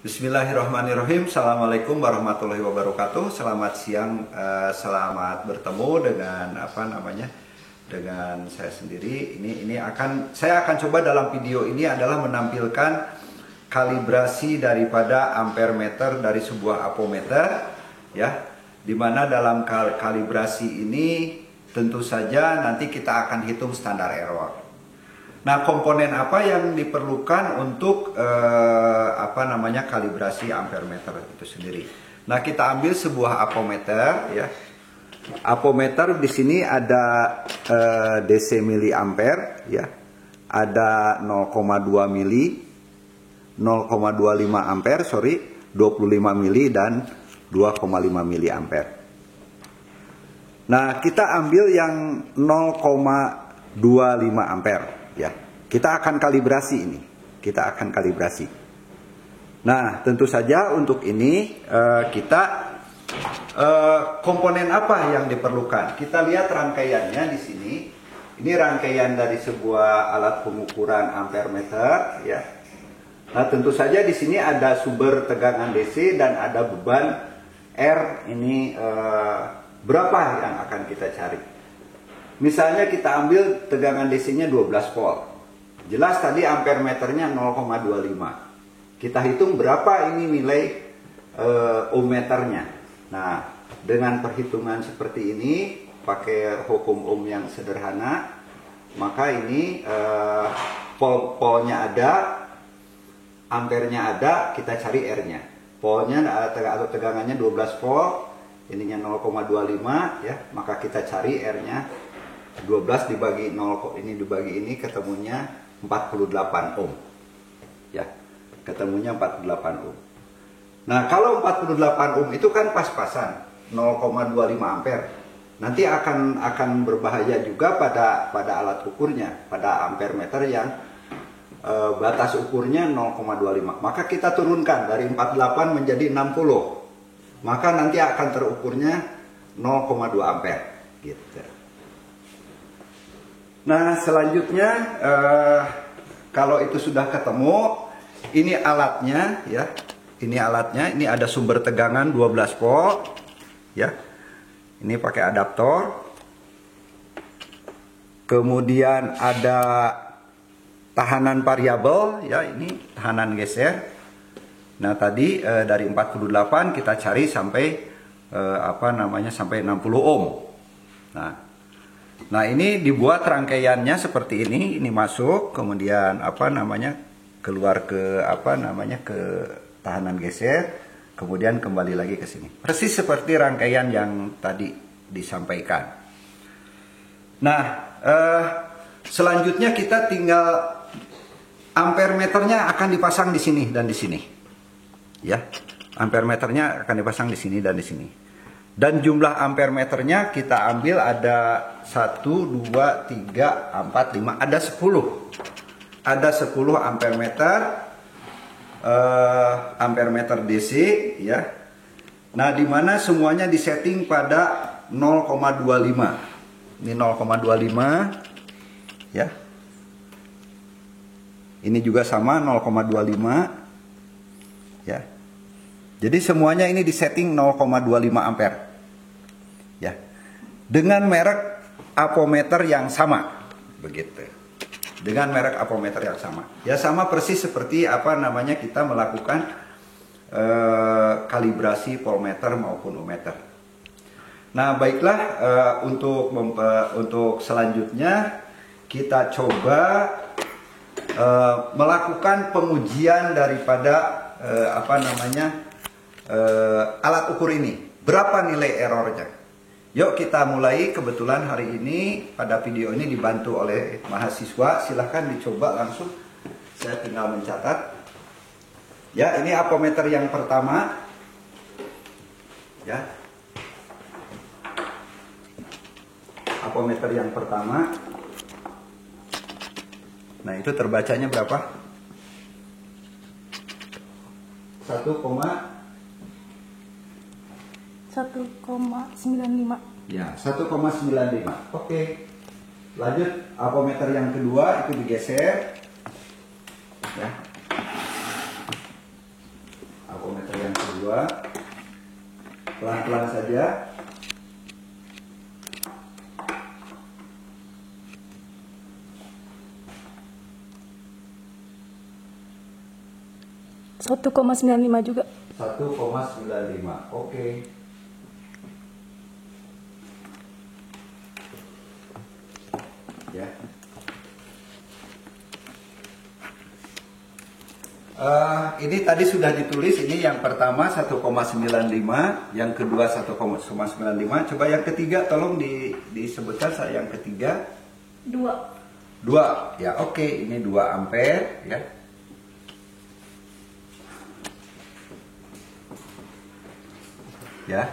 Bismillahirrahmanirrahim. Assalamualaikum warahmatullahi wabarakatuh. Selamat siang, selamat bertemu dengan saya sendiri. Saya akan coba dalam video ini adalah menampilkan kalibrasi daripada ampere meter dari sebuah apometer, ya. Dimana dalam kalibrasi ini tentu saja nanti kita akan hitung standar error. Nah, komponen apa yang diperlukan untuk kalibrasi ampere meter itu sendiri? Nah, kita ambil sebuah apometer, ya. Apometer di sini ada DC miliampere, ya. Ada 0,2 mili, 0,25 ampere, 25 mili dan 2,5 mili ampere. Nah, kita ambil yang 0,25 ampere. Ya, kita akan kalibrasi ini. Nah, tentu saja untuk ini komponen apa yang diperlukan? Kita lihat rangkaiannya di sini. Ini rangkaian dari sebuah alat pengukuran ampere meter, ya. Nah, tentu saja di sini ada sumber tegangan DC dan ada beban R. Ini berapa yang akan kita cari? Misalnya kita ambil tegangan DC-nya 12 volt. Jelas tadi ampere meternya 0,25. Kita hitung berapa ini nilai ohm meternya. Nah, dengan perhitungan seperti ini, pakai hukum ohm yang sederhana, maka ini polnya ada, ampernya ada, kita cari R-nya. Polnya atau tegangannya 12 volt, ininya 0,25, ya, maka kita cari R-nya. 12 dibagi 0 ini dibagi ini ketemunya 48 ohm. Ya, ketemunya 48 ohm. Nah, kalau 48 ohm itu kan pas-pasan 0,25 ampere. Nanti akan berbahaya juga pada alat ukurnya, pada ampere meter yang batas ukurnya 0,25. Maka kita turunkan dari 48 menjadi 60. Maka nanti akan terukurnya 0,2 ampere gitu. Nah, selanjutnya kalau itu sudah ketemu, ini alatnya, ya. Ini alatnya, ini ada sumber tegangan 12 volt, ya. Ini pakai adaptor. Kemudian ada tahanan variabel, ya, ini tahanan geser. Nah, tadi dari 48 kita cari sampai sampai 60 ohm. Nah, ini dibuat rangkaiannya seperti ini masuk, kemudian keluar ke ke tahanan geser, kemudian kembali lagi ke sini. Persis seperti rangkaian yang tadi disampaikan. Nah, selanjutnya kita tinggal ampere meternya akan dipasang di sini dan di sini. Ya, ampere meternya akan dipasang di sini dan di sini. Dan jumlah ampere meternya kita ambil ada 1, 2, 3, 4, 5, ada 10. Ada 10 ampere meter DC, ya. Nah, di mana semuanya disetting pada 0,25. Ini 0,25, ya. Ini juga sama 0,25, ya. Jadi semuanya ini disetting 0,25 ampere. Ya. Dengan merek apometer yang sama. Begitu. Dengan merek apometer yang sama. Ya, sama persis seperti kita melakukan kalibrasi voltmeter maupun ohmmeter. Nah, baiklah, untuk selanjutnya kita coba melakukan pengujian daripada alat ukur ini. Berapa nilai errornya? Yuk kita mulai. Kebetulan hari ini pada video ini dibantu oleh mahasiswa. Silahkan dicoba langsung. Saya tinggal mencatat. Ya, ini apometer yang pertama. Ya. Apometer yang pertama. Nah, itu terbacanya berapa? 1,95. Ya, 1,95. Oke. Lanjut, apometer yang kedua itu digeser. Ya. 2. Pelan-pelan saja. Satu 1,95 juga. 1,95. Oke. Ya. Ini tadi sudah ditulis, ini yang pertama 1,95, yang kedua 1,95. Coba yang ketiga tolong disebutkan saya yang ketiga. 2. Ya, oke, ini 2 ampere ya. Ya.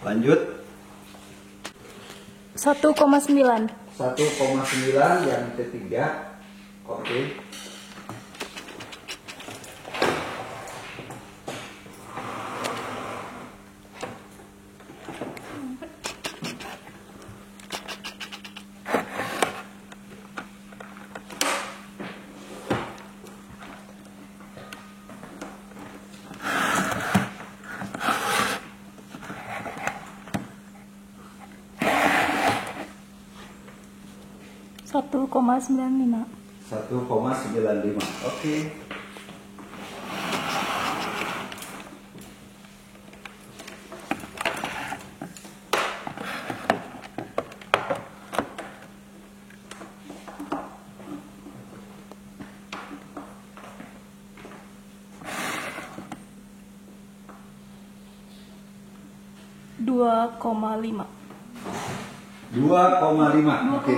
Lanjut. 1,9. 1,9 yang ketiga. Oke. Satu 1,95. 1,95. Oke. Dua koma lima. 2,5. Oke.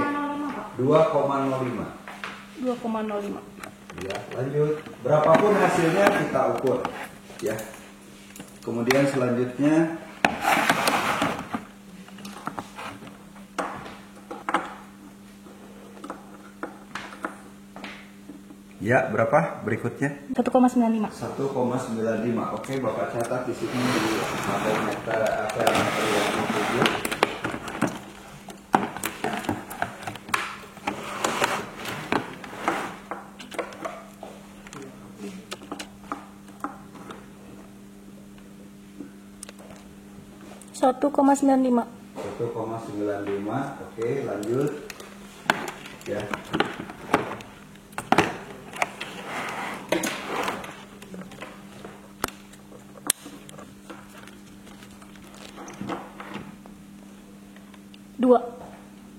2,05. 2,05. Ya, lanjut. Berapapun hasilnya kita ukur. Ya. Kemudian selanjutnya ya, berapa berikutnya? 1,95. 1,95. Oke, Bapak catat di sini di meter apa yang tujuh. Satu 1,95. 1,95. Oke, lanjut. Ya. Dua.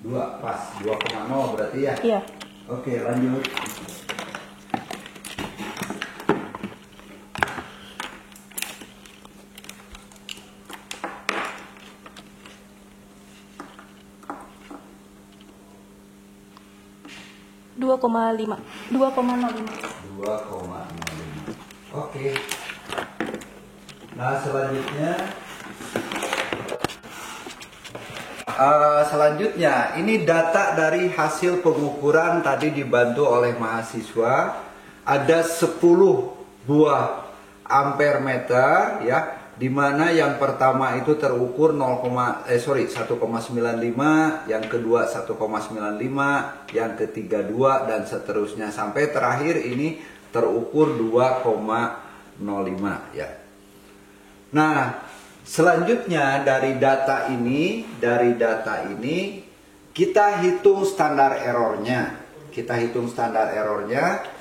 2 pas. 2,0 berarti ya. Iya. Oke, lanjut. Dua 2,05. 2,05. 2,05. Oke. Nah, selanjutnya ini data dari hasil pengukuran tadi dibantu oleh mahasiswa. Ada 10 buah ampere meter ya, di mana yang pertama itu terukur 1,95, yang kedua 1,95, yang ketiga 2 dan seterusnya sampai terakhir ini terukur 2,05 ya. Nah, selanjutnya dari data ini kita hitung standar errornya.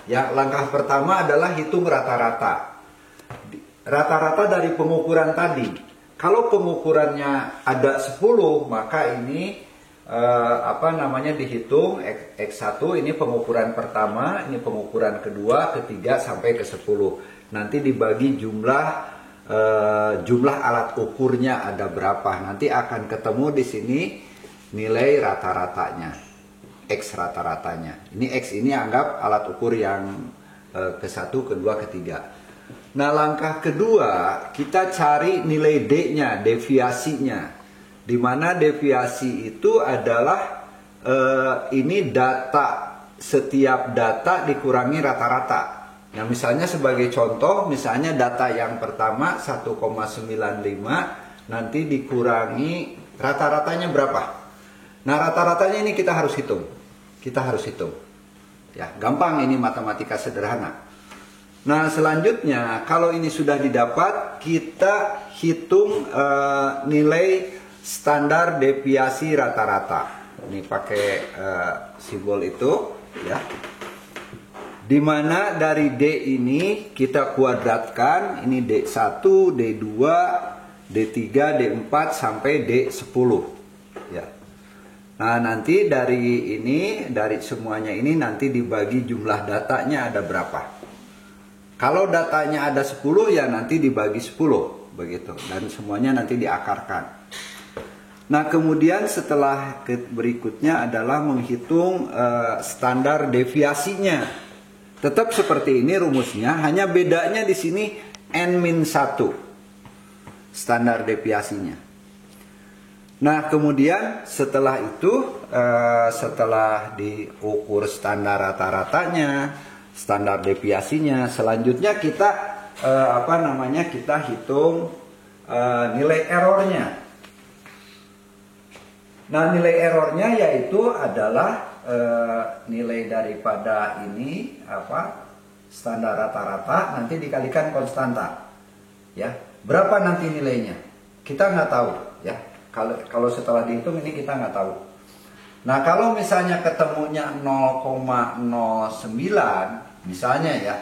Yang langkah pertama adalah hitung rata-rata. Rata-rata dari pengukuran tadi. Kalau pengukurannya ada 10, maka ini dihitung X1 ini pengukuran pertama, ini pengukuran kedua, ketiga sampai ke 10. Nanti dibagi jumlah alat ukurnya ada berapa. Nanti akan ketemu di sini nilai rata-ratanya, X rata-ratanya. Ini X ini anggap alat ukur yang ke-1, kedua, ketiga. Nah, langkah kedua kita cari nilai D-nya, deviasinya. Di mana deviasi itu adalah ini data, setiap data dikurangi rata-rata. Nah, misalnya sebagai contoh, misalnya data yang pertama 1,95 nanti dikurangi rata-ratanya berapa? Nah, rata-ratanya ini kita harus hitung. Ya, gampang ini matematika sederhana. Nah, selanjutnya kalau ini sudah didapat, kita hitung nilai standar deviasi rata-rata. Ini pakai simbol itu, ya. Dimana dari D ini kita kuadratkan, ini D1, D2, D3, D4 sampai D10, ya. Nah, nanti dari ini, dari semuanya ini nanti dibagi jumlah datanya ada berapa. Kalau datanya ada 10 ya nanti dibagi 10 begitu, dan semuanya nanti diakarkan. Nah, kemudian setelah berikutnya adalah menghitung standar deviasinya. Tetap seperti ini rumusnya, hanya bedanya di sini N-1 standar deviasinya. Nah, kemudian setelah itu setelah diukur standar rata-ratanya, standar deviasinya, selanjutnya kita kita hitung nilai errornya. Nah, nilai errornya yaitu adalah nilai daripada ini standar rata-rata nanti dikalikan konstanta, ya. Berapa nanti nilainya kita nggak tahu, ya. Kalau setelah dihitung ini kita nggak tahu. Nah, kalau misalnya ketemunya 0,09 misalnya, ya,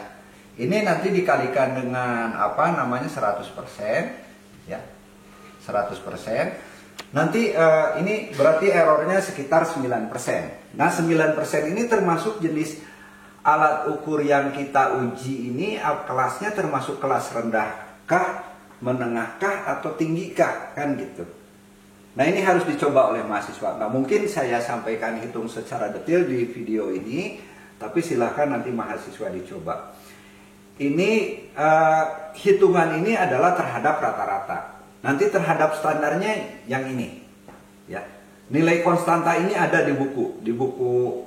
ini nanti dikalikan dengan 100%, ya, 100%. Nanti ini berarti errornya sekitar 9%. Nah, 9% ini termasuk jenis alat ukur yang kita uji ini kelasnya termasuk kelas rendahkah, menengahkah, atau tinggikah, kan gitu. Nah, ini harus dicoba oleh mahasiswa. Nah, mungkin saya sampaikan hitung secara detail di video ini, tapi silahkan nanti mahasiswa dicoba. Ini hitungan ini adalah terhadap rata-rata. Nanti terhadap standarnya yang ini, ya. Nilai konstanta ini ada di buku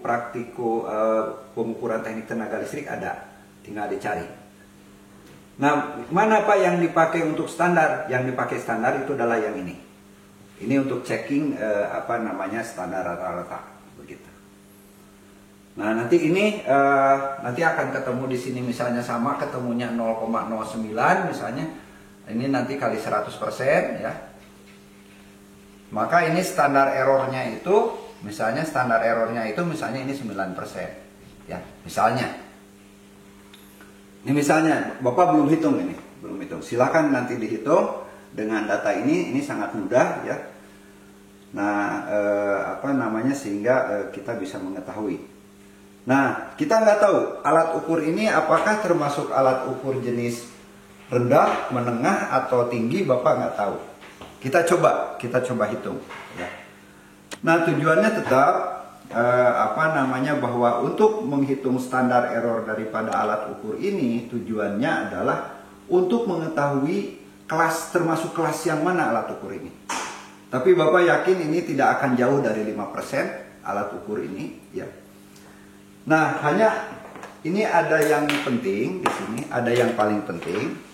praktiko pengukuran teknik tenaga listrik ada, tinggal dicari. Nah, mana Pak yang dipakai untuk standar? Yang dipakai standar itu adalah yang ini. Ini untuk checking standar rata-rata begitu. Nah, nanti ini nanti akan ketemu di sini misalnya sama, ketemunya 0,09 misalnya. Ini nanti kali 100%, ya. Maka ini standar errornya itu misalnya ini 9%, ya. Misalnya. Ini misalnya Bapak belum hitung ini, belum hitung. Silakan nanti dihitung dengan data ini sangat mudah, ya. Nah, sehingga kita bisa mengetahui. Nah, kita nggak tahu alat ukur ini apakah termasuk alat ukur jenis rendah, menengah, atau tinggi. Bapak nggak tahu. Kita coba hitung, ya. Nah, tujuannya tetap bahwa untuk menghitung standar error daripada alat ukur ini, tujuannya adalah untuk mengetahui kelas, termasuk kelas yang mana alat ukur ini. Tapi Bapak yakin ini tidak akan jauh dari 5% alat ukur ini, ya. Nah, hanya ini ada yang penting di sini, ada yang paling penting.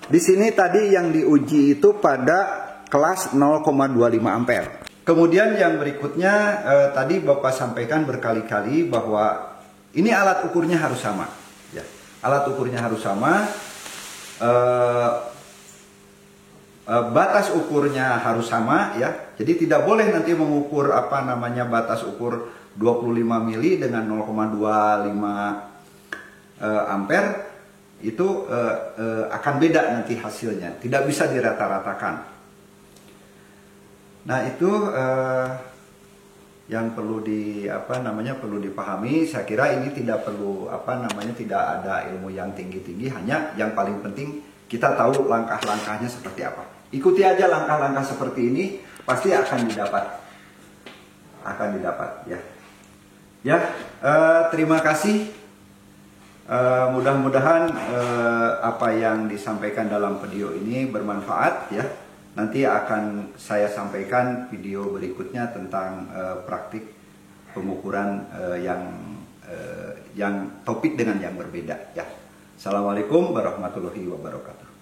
Di sini tadi yang diuji itu pada kelas 0,25 ampere. Kemudian yang berikutnya tadi Bapak sampaikan berkali-kali bahwa ini alat ukurnya harus sama, ya. Alat ukurnya harus sama. Batas ukurnya harus sama, ya. Jadi tidak boleh nanti mengukur batas ukur 25 mili dengan 0,25 ampere. Itu akan beda nanti hasilnya, tidak bisa dirata-ratakan. Nah, itu yang perlu perlu dipahami. Saya kira ini tidak perlu tidak ada ilmu yang tinggi-tinggi, hanya yang paling penting kita tahu langkah-langkahnya seperti apa. Ikuti aja langkah-langkah seperti ini, pasti akan didapat. Ya. Ya, terima kasih. Mudah-mudahan apa yang disampaikan dalam video ini bermanfaat, ya. Nanti akan saya sampaikan video berikutnya tentang praktik pengukuran yang topik dengan yang berbeda, ya. Assalamualaikum warahmatullahi wabarakatuh.